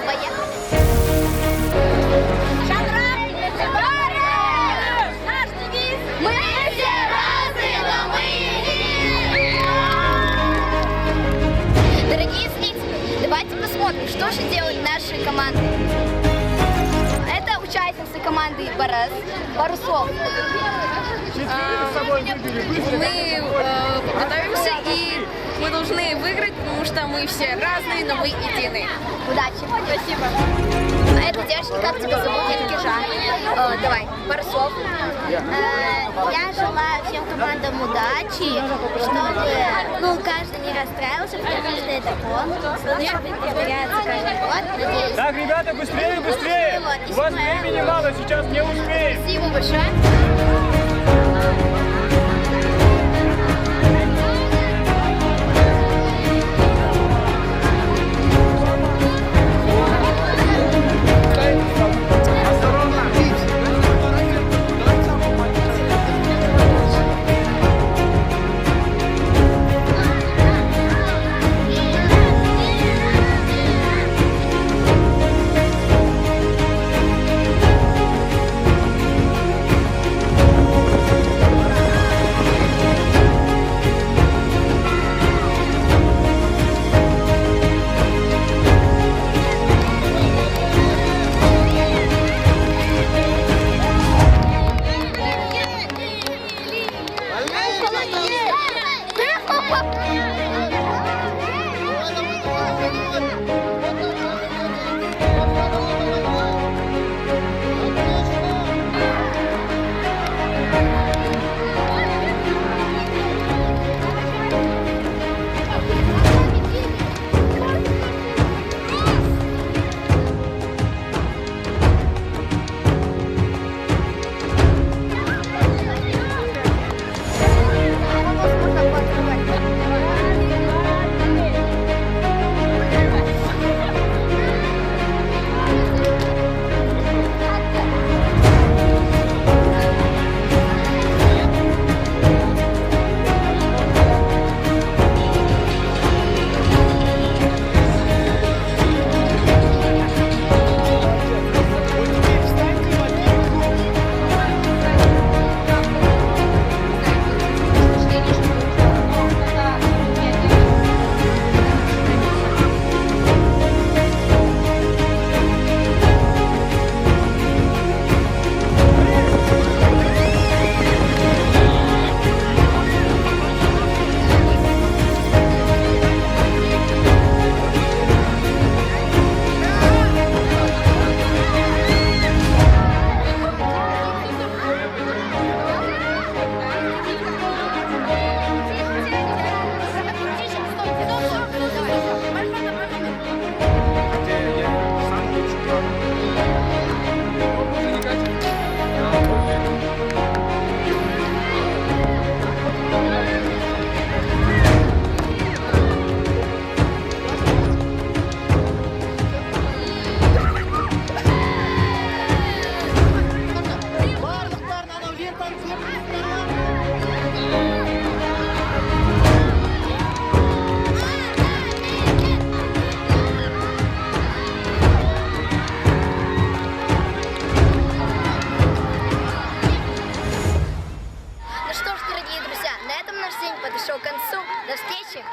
Поехали. Наш девиз. Мы все разные, но мы едины. Дорогие зрители, давайте посмотрим, что же делают наши команды. Это участницы команды Парусов. Мы готовимся, и мы должны выиграть, потому что мы все разные, но мы едины. Удачи. Спасибо. А эта девочка, как тебя зовут? Я Кижа. Давай, Парусов. Я желаю всем командам удачи, чтобы каждый не расстраивался, потому что это конкурс, чтобы повторяться каждый год. Надеюсь. Так, ребята, быстрее, быстрее! У вас времени мало, сейчас не успеем. Спасибо большое. Ну что ж, дорогие друзья, на этом наш день подошел к концу. До встречи!